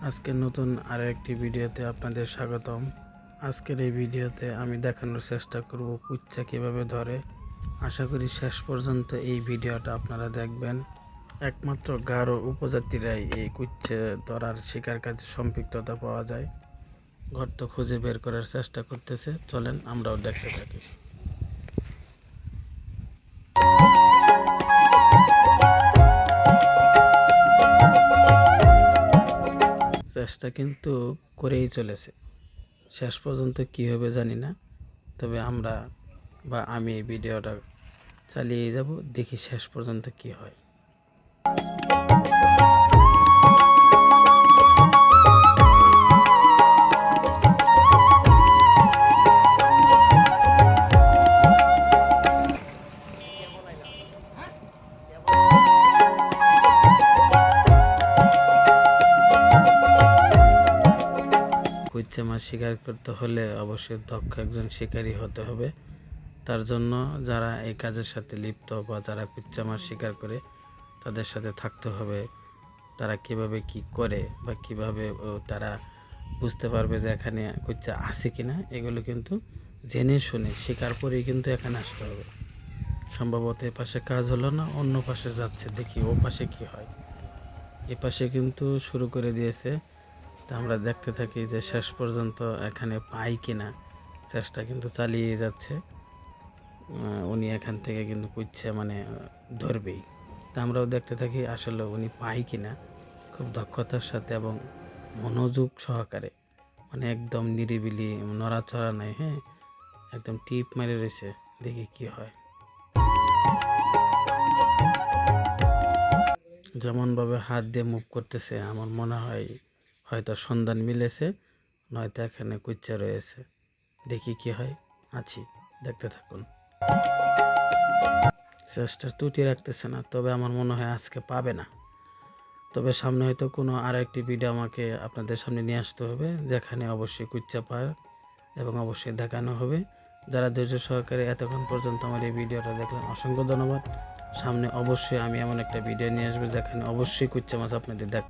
আজকের নতুন আরেকটি ভিডিওতে আপনাদের স্বাগতম। আজকের এই ভিডিওতে আমি দেখানোর চেষ্টা করব কুচ্চা কীভাবে ধরে। আশা করি শেষ পর্যন্ত এই ভিডিওটা আপনারা দেখবেন। একমাত্র গারো উপজাতিরাই এই কুচ্চা ধরার শিকার কাজে সম্পৃক্ততা পাওয়া যায়। গর্ত খুঁজে বের করার চেষ্টা করতেছে, চলেন আমরাও দেখতে থাকি। চেষ্টা কিন্তু করেই চলেছে, শেষ পর্যন্ত কী হবে জানি না, তবে আমি এই ভিডিওটা চালিয়ে যাব, দেখি শেষ পর্যন্ত কি হয়। কুচ্চা মাছ শিকার করতে হলে অবশ্যই দক্ষ একজন শিকারী হতে হবে। তার জন্য যারা এই কাজের সাথে লিপ্ত বা যারা কুচ্চা মাছ শিকার করে তাদের সাথে থাকতে হবে। তারা কিভাবে কি করে বা কিভাবে তারা বুঝতে পারবে যে এখানে কুচ্চা আছে কিনা, এগুলো কিন্তু জেনে শুনে শিকার করেই কিন্তু এখানে আসতে হবে। সম্ভবত এ পাশে কাজ হলো না, অন্য পাশে যাচ্ছে, দেখি ও পাশে কি হয়। এ পাশে কিন্তু শুরু করে দিয়েছে, তা আমরা দেখতে থাকি যে শেষ পর্যন্ত এখানে পাই কিনা। চেষ্টা কিন্তু চালিয়ে যাচ্ছে, উনি এখান থেকে কিন্তু কুচ্চা ধরবেই। তা আমরাও দেখতে থাকি আসলে উনি পাই কিনা। খুব দক্ষতার সাথে এবং মনোযোগ সহকারে, একদম নিরিবিলি, নড়াচড়া নাই, হ্যাঁ, একদম টিপ মেরে রয়েছে, দেখি কি হয়। যেমনভাবে হাত দিয়ে মুভ করতেছে, আমার মনে হয় হয়তো সন্ধান মিলেছে, নয়তো এখানে কুচ্চা রয়েছে। দেখি কি হয়, আছি, দেখতে থাকুন। চেষ্টার ত্রুটি রাখতেছে না, তবে আমার মনে হয় আজকে পাবে না। তবে সামনে হয়তো কোনো আর একটি ভিডিও আমাকে আপনাদের সামনে নিয়ে আসতে হবে, যেখানে অবশ্যই কুচ্চা পায় এবং অবশ্যই দেখানো হবে। যারা ধৈর্য সহকারে এতক্ষণ পর্যন্ত আমার এই ভিডিওটা দেখলেন, অসংখ্য ধন্যবাদ। সামনে অবশ্যই আমি এমন একটা ভিডিও নিয়ে আসবো যেখানে অবশ্যই কুচ্চা মাছ আপনাদের দেখ